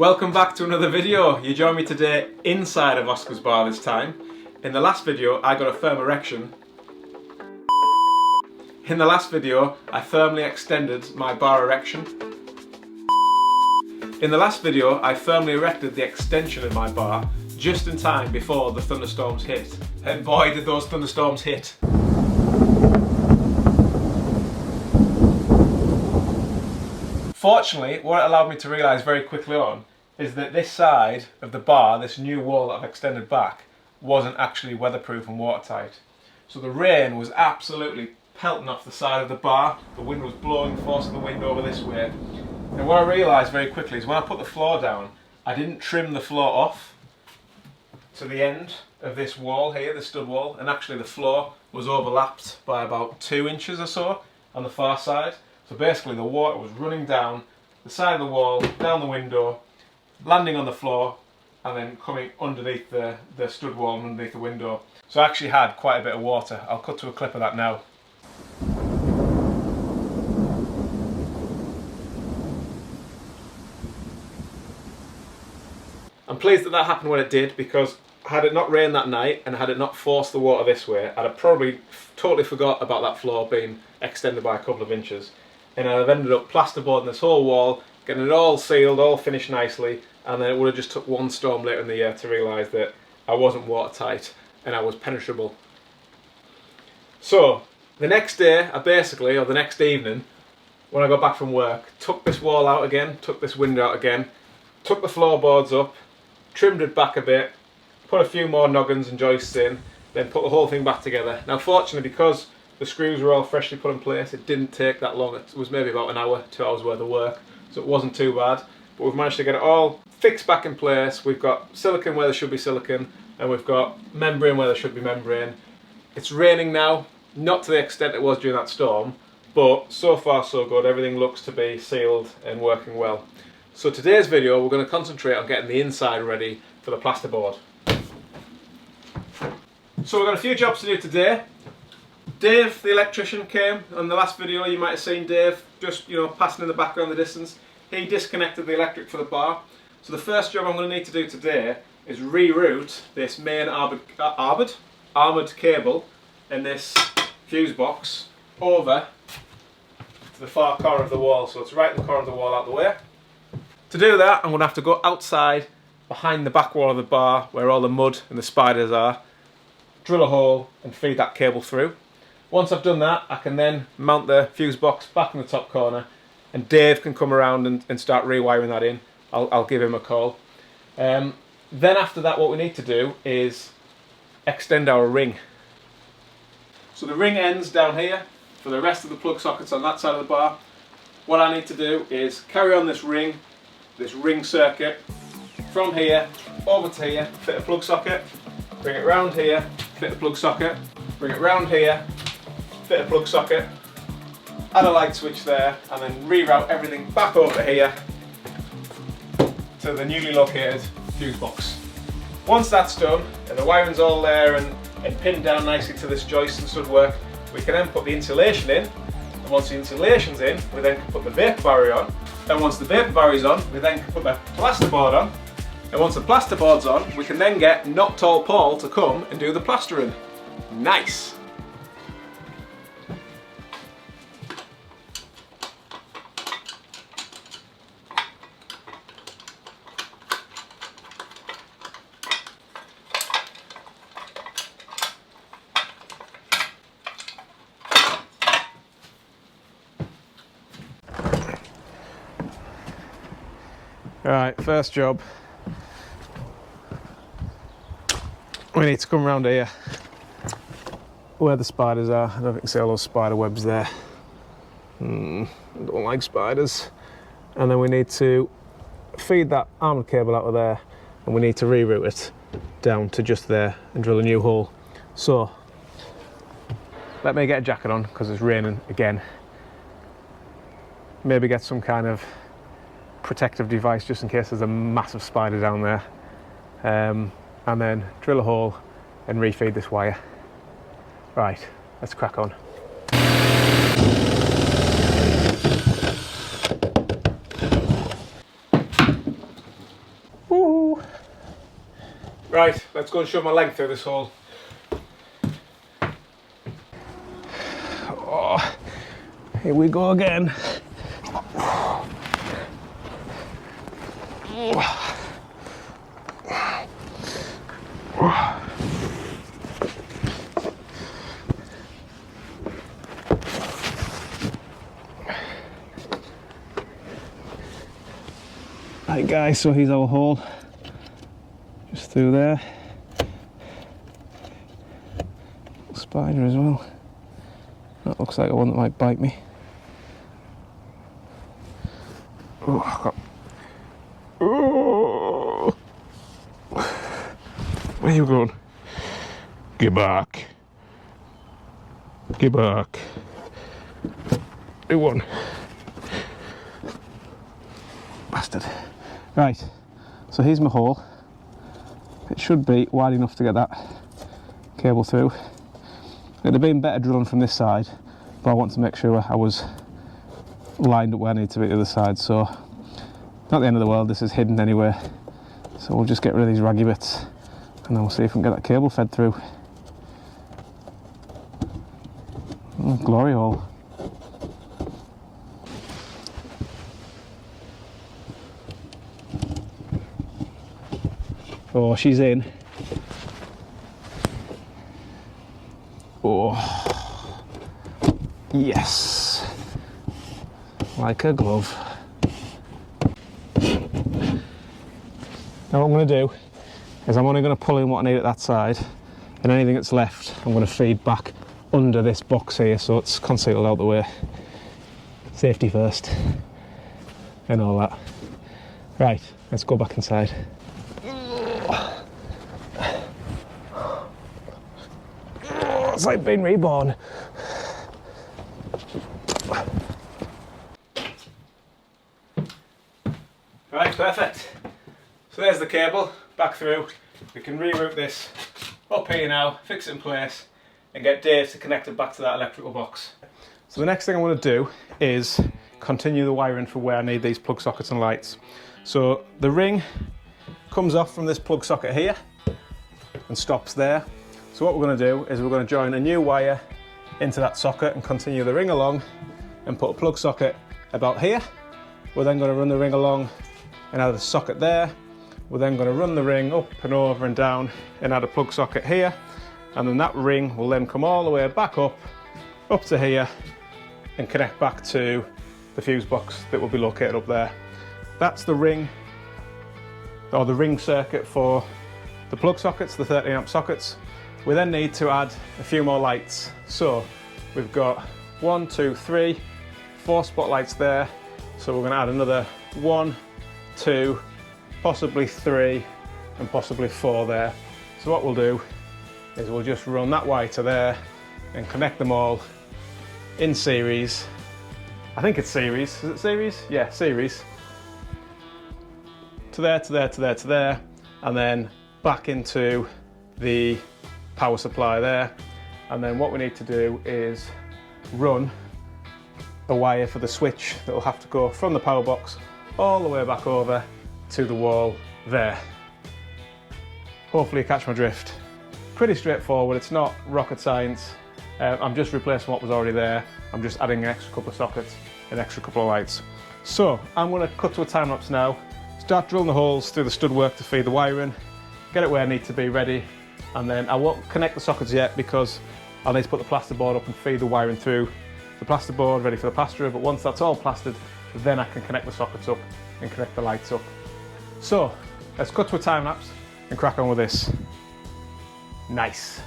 Welcome back to another video. You join me today inside of Oscar's bar this time. In the last video I got a firm erection. In the last video I firmly extended my bar erection. In the last video I firmly erected the extension of my bar just in time before the thunderstorms hit. And boy did those thunderstorms hit. Fortunately, what it allowed me to realise very quickly on is that this side of the bar, this new wall that I've extended back, wasn't actually weatherproof and watertight. So the rain was absolutely pelting off the side of the bar, the wind was blowing, forcing the wind over this way. And what I realised very quickly is when I put the floor down, I didn't trim the floor off to the end of this wall here, the stud wall, and actually the floor was overlapped by about 2 inches or so on the far side. So basically the water was running down the side of the wall, down the window, landing on the floor, and then coming underneath the stud wall and underneath the window. So I actually had quite a bit of water. I'll cut to a clip of that now. I'm pleased that that happened when it did, because had it not rained that night and had it not forced the water this way, I'd have probably totally forgot about that floor being extended by a couple of inches. And I'd have ended up plasterboarding this whole wall, getting it all sealed, all finished nicely, and then it would have just took one storm later in the year to realise that I wasn't watertight and I was penetrable. So the next day, or the next evening, when I got back from work, took this wall out again, took this window out again, took the floorboards up, trimmed it back a bit, put a few more noggins and joists in, then put the whole thing back together. Now fortunately, because the screws were all freshly put in place, it didn't take that long. It was maybe about an hour, 2 hours worth of work, so it wasn't too bad. But we've managed to get it all fixed back in place. We've got silicone where there should be silicone, and we've got membrane where there should be membrane. It's raining now, not to the extent it was during that storm, but so far so good. Everything looks to be sealed and working well. So today's video, we're going to concentrate on getting the inside ready for the plasterboard. So we've got a few jobs to do today. Dave, the electrician, came on the last video. You might have seen Dave just, passing in the background in the distance. He disconnected the electric for the bar. So the first job I'm going to need to do today is reroute this main armoured cable in this fuse box over to the far corner of the wall. So it's right in the corner of the wall out the way. To do that, I'm going to have to go outside behind the back wall of the bar where all the mud and the spiders are, drill a hole and feed that cable through. Once I've done that, I can then mount the fuse box back in the top corner, and Dave can come around and start rewiring that in. I'll give him a call. Then after that, what we need to do is extend our ring. So the ring ends down here for the rest of the plug sockets on that side of the bar. What I need to do is carry on this ring circuit from here over to here, fit a plug socket, bring it round here, fit a plug socket, bring it round here, fit a plug socket, add a light switch there, and then reroute everything back over here to the newly located fuse box. Once that's done and the wiring's all there and pinned down nicely to this joist and stud work, we can then put the insulation in, and once the insulation's in, we then can put the vapor barrier on, and once the vapor barrier's on, we then can put the plasterboard on, and once the plasterboard's on, we can then get Not Tall Paul to come and do the plastering. Nice! Alright, first job. We need to come around here where the spiders are. I don't know if you can see all those spider webs there. I don't like spiders. And then we need to feed that armoured cable out of there, and we need to reroute it down to just there and drill a new hole. So let me get a jacket on because it's raining again. Maybe get some kind of protective device just in case there's a massive spider down there, and then drill a hole and refeed this wire. Right, let's crack on. Right, let's go and shove my leg through this hole. Oh, here we go again. Right guys, so here's our hole, just through there. Spider as well. That looks like one that might bite me. Oh, I got... Oh. Where are you going? Get back. Get back. Good one. Bastard. Right, so here's my hole. It should be wide enough to get that cable through. It'd have been better drilling from this side, but I want to make sure I was lined up where I need to be to the other side, so not the end of the world, this is hidden anywhere. So we'll just get rid of these raggy bits and then we'll see if we can get that cable fed through. Oh, glory hole. Oh, she's in. Oh, yes, like a glove. Now what I'm going to do is I'm only going to pull in what I need at that side, and anything that's left I'm going to feed back under this box here so it's concealed out the way. Safety first and all that. Right, let's go back inside. It's like being reborn. Right, perfect. So there's the cable, back through. We can reroute this up here now, fix it in place, and get Dave to connect it back to that electrical box. So the next thing I want to do is continue the wiring for where I need these plug sockets and lights. So the ring comes off from this plug socket here and stops there. So what we're going to do is we're going to join a new wire into that socket and continue the ring along and put a plug socket about here. We're then going to run the ring along and add a socket there. We're then going to run the ring up and over and down and add a plug socket here. And then that ring will then come all the way back up to here and connect back to the fuse box that will be located up there. That's the ring, or the ring circuit for the plug sockets, the 13 amp sockets. We then need to add a few more lights. So we've got 1, 2, 3, 4 spotlights there. So we're going to add another 1, 2, possibly 3, and possibly 4 there. So what we'll do is we'll just run that wire to there and connect them all in series. I think it's series. Is it series? Yeah, series. To there, to there, to there, to there, and then back into the power supply there. And then what we need to do is run a wire for the switch that will have to go from the power box all the way back over to the wall there. Hopefully you catch my drift. Pretty straightforward, it's not rocket science. I'm just replacing what was already there. I'm just adding an extra couple of sockets, an extra couple of lights. So I'm going to cut to a time lapse now, start drilling the holes through the stud work to feed the wire in, get it where I need to be ready, and then I won't connect the sockets yet because I'll need to put the plasterboard up and feed the wiring through the plasterboard ready for the plasterer. But once that's all plastered, then I can connect the sockets up and connect the lights up. So let's cut to a time lapse and crack on with this. Nice.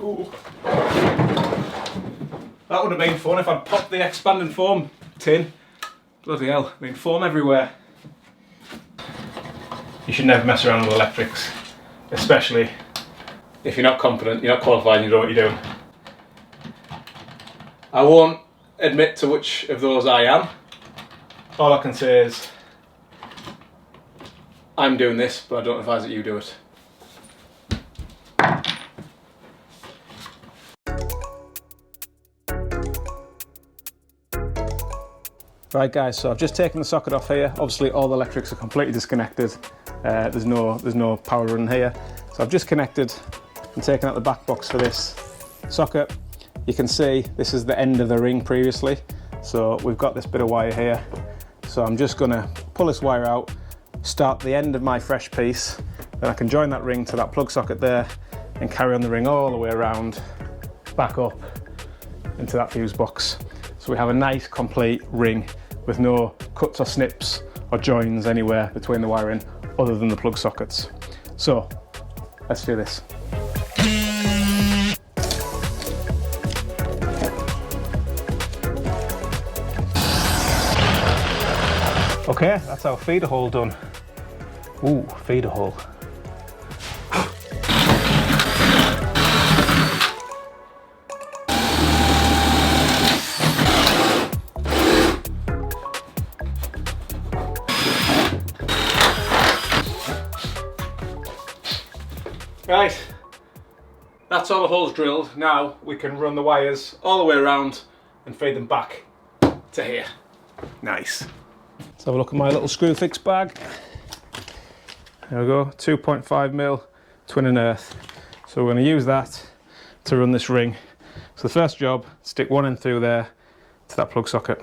Ooh. That would have been fun if I'd popped the expanding foam tin. Bloody hell, I mean foam everywhere. You should never mess around with electrics, especially if you're not confident, you're not qualified, and you know what you're doing. I won't admit to which of those I am. All I can say is I'm doing this, but I don't advise that you do it. Right guys, so I've just taken the socket off here. Obviously all the electrics are completely disconnected. There's no power running here. So I've just connected and taken out the back box for this socket. You can see this is the end of the ring previously. So we've got this bit of wire here. So I'm just gonna pull this wire out, start the end of my fresh piece, then I can join that ring to that plug socket there and carry on the ring all the way around, back up into that fuse box. So we have a nice complete ring with no cuts or snips or joins anywhere between the wiring other than the plug sockets. So let's do this. Okay, that's our feeder hole done. Ooh, feeder hole. Right, that's all the holes drilled. Now we can run the wires all the way around and feed them back to here. Nice. Let's have a look at my little screw fix bag. There we go, 2.5mm twin and earth. So we're going to use that to run this ring. So the first job, stick one end through there to that plug socket.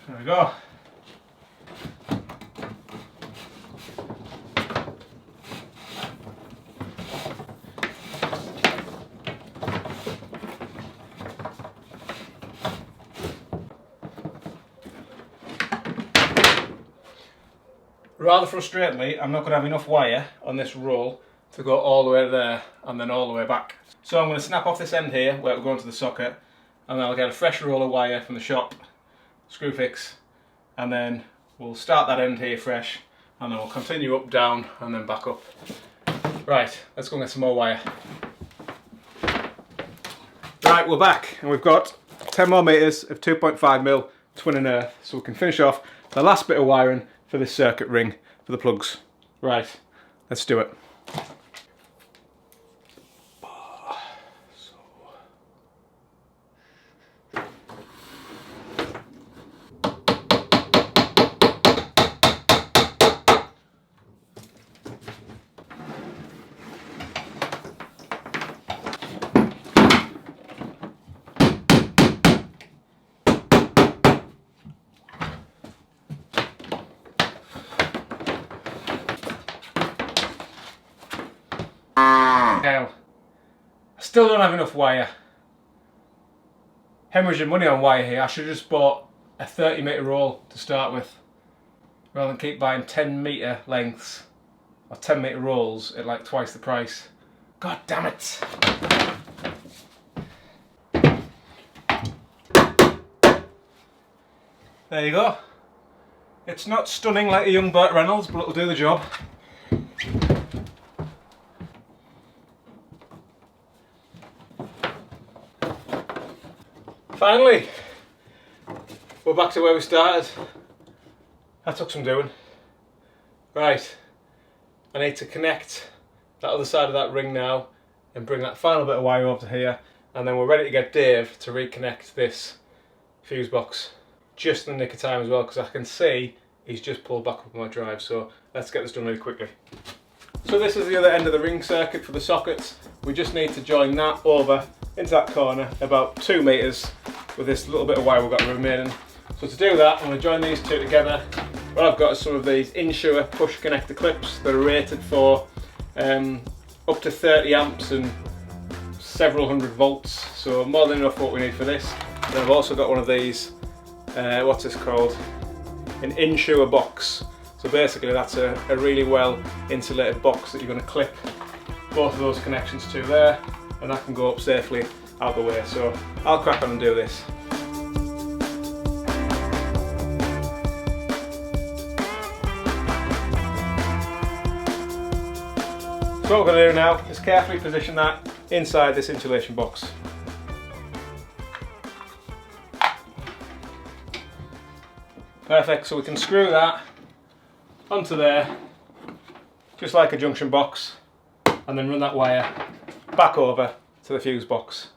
There we go. Rather frustratingly, I'm not going to have enough wire on this roll to go all the way there and then all the way back. So I'm going to snap off this end here where we're going to the socket, and then I'll get a fresh roll of wire from the shop, screw fix, and then we'll start that end here fresh, and then we'll continue up, down, and then back up. Right, let's go and get some more wire. Right, we're back, and we've got 10 more meters of 2.5mm twin and earth, so we can finish off the last bit of wiring for this circuit ring for the plugs. Right, let's do it. Now, I still don't have enough wire. Hemorrhaging money on wire here. I should have just bought a 30mm roll to start with, rather than keep buying 10m lengths or 10m rolls at like twice the price. God damn it! There you go. It's not stunning like a young Burt Reynolds, but it'll do the job. Finally, we're back to where we started. That took some doing. Right, I need to connect that other side of that ring now and bring that final bit of wire over to here, and then we're ready to get Dave to reconnect this fuse box just in the nick of time as well, because I can see he's just pulled back up my drive. So let's get this done really quickly. So this is the other end of the ring circuit for the sockets. We just need to join that over into that corner about 2 meters with this little bit of wire we've got remaining. So to do that, I'm going to join these two together. What I've got is some of these Insure push connector clips that are rated for up to 30 amps and several hundred volts, so more than enough what we need for this. And I've also got one of these, what's this called? An Insure box. So basically that's a really well insulated box that you're going to clip both of those connections to there, and that can go up safely out the way. So I'll crack on and do this. So what we're going to do now is carefully position that inside this insulation box. Perfect, so we can screw that onto there, just like a junction box, and then run that wire back over to the fuse box.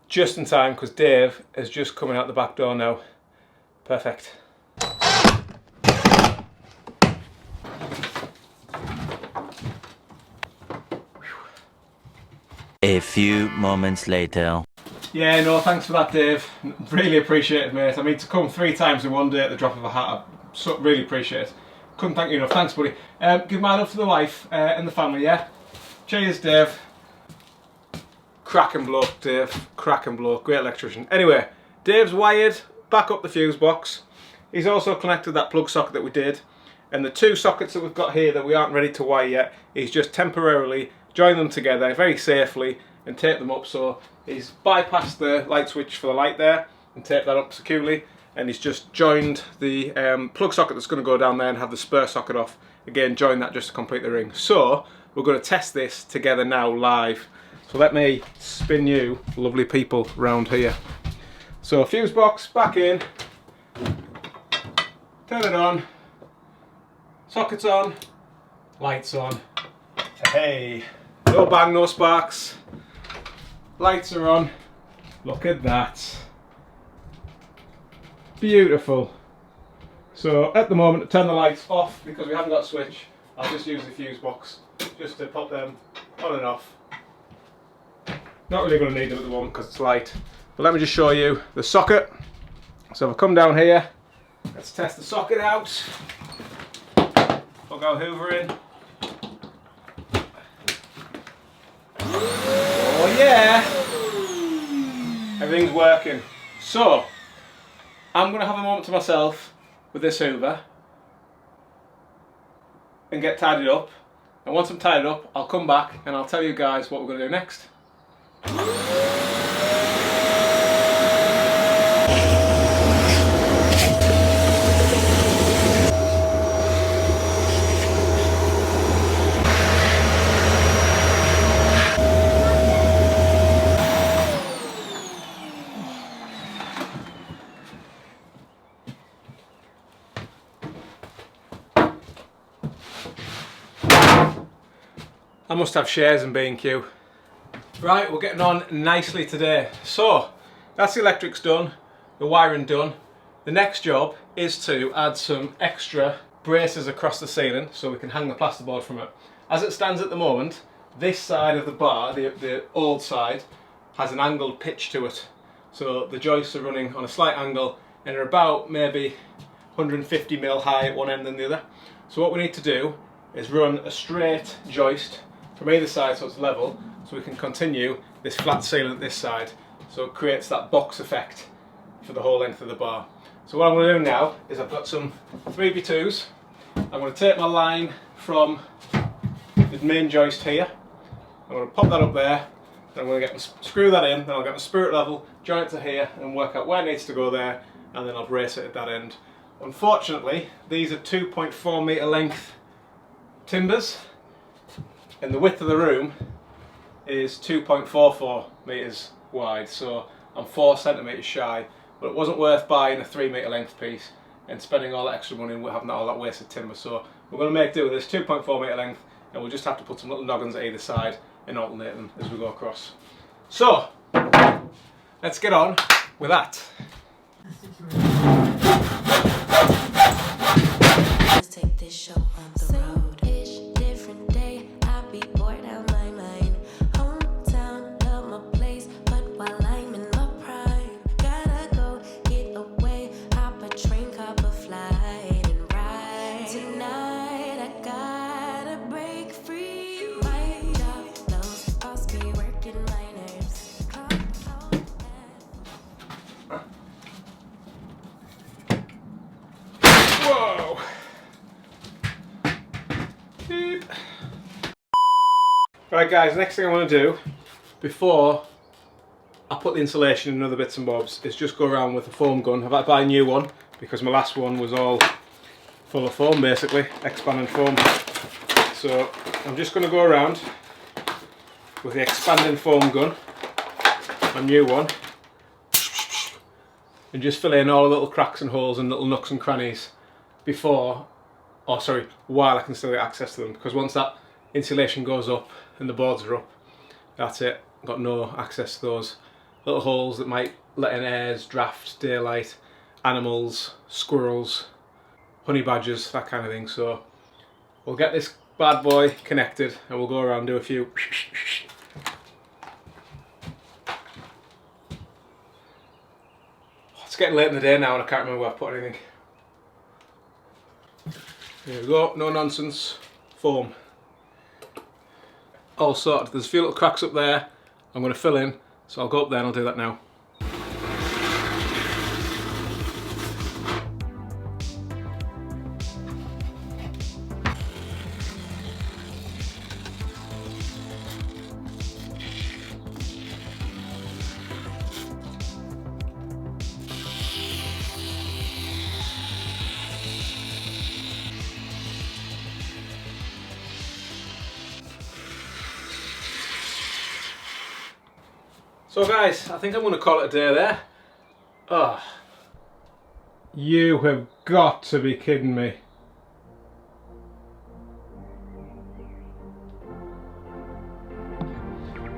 Just in time, because Dave is just coming out the back door now. Perfect. A few moments later. Yeah, no, thanks for that, Dave. Really appreciate it, mate. I mean, to come 3 times in one day at the drop of a hat, I really appreciate it. Couldn't thank you enough. Thanks, buddy. Give my love to the wife and the family, yeah? Cheers, Dave. Cracking bloke, Dave. Cracking bloke. Great electrician. Anyway, Dave's wired back up the fuse box. He's also connected that plug socket that we did. And the 2 sockets that we've got here that we aren't ready to wire yet, he's just temporarily joined them together very safely and taped them up. So he's bypassed the light switch for the light there and taped that up securely. And he's just joined the plug socket that's going to go down there and have the spur socket off. Again, join that just to complete the ring. So we're going to test this together now live. So let me spin you lovely people round here. So fuse box back in, turn it on, sockets on, lights on. Hey, no bang, no sparks. Lights are on. Look at that. Beautiful. So at the moment, to turn the lights off because we haven't got a switch, I'll just use the fuse box just to pop them on and off. Not really going to need them at the moment because it's light. But let me just show you the socket. So if I come down here, let's test the socket out. I'll go Hoover in. Oh yeah! Everything's working. So, I'm going to have a moment to myself with this Hoover and get tidied up. And once I'm tidied up, I'll come back and I'll tell you guys what we're going to do next. I must have shares in B&Q. Right, we're getting on nicely today. So, that's the electrics done, the wiring done. The next job is to add some extra braces across the ceiling so we can hang the plasterboard from it. As it stands at the moment, this side of the bar, the old side, has an angled pitch to it. So the joists are running on a slight angle and are about maybe 150mm high at one end than the other. So what we need to do is run a straight joist from either side so it's level, so we can continue this flat ceiling at this side, so it creates that box effect for the whole length of the bar. So what I'm going to do now is I've got some 3x2s. I'm going to take my line from the main joist here, I'm going to pop that up there, then I'm going to screw that in, then I'll get my spirit level, join it to here and work out where it needs to go there, and then I'll brace it at that end. Unfortunately, these are 2.4 metre length timbers, and the width of the room is 2.44 metres wide, so I'm 4 centimetres shy, but it wasn't worth buying a 3 metre length piece and spending all that extra money and having all that wasted timber. So we're going to make do with this 2.4 metre length, and we'll just have to put some little noggins at either side and alternate them as we go across. So let's get on with that. Let's take this show on the road. Different day, I'll be bored out my mind. Hometown, love my place, but while I'm in my prime, gotta go get away. Hop a train, cop a flight, and ride. Tonight I gotta break free. My job, those boss be working my nerves. Clock out Whoa! Beep. Right guys, next thing I want to do before I put the insulation and other bits and bobs is just go around with a foam gun. I've had to buy a new one because my last one was all full of foam basically, expanding foam. So I'm just going to go around with the expanding foam gun, my new one. and just fill in all the little cracks and holes and little nooks and crannies while I can still get access to them, because once that insulation goes up and the boards are up, that's it. I've got no access to those little holes that might let in airs, draft, daylight, animals, squirrels, honey badgers, that kind of thing. So we'll get this bad boy connected and we'll go around and do a few. It's getting late in the day now and I can't remember where I've put anything. Here we go, no nonsense, foam. All sorted. There's a few little cracks up there I'm going to fill in, so I'll go up there and I'll do that now. So guys, I think I'm going to call it a day there. Oh, you have got to be kidding me.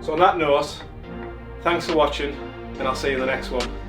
So on that note, thanks for watching and I'll see you in the next one.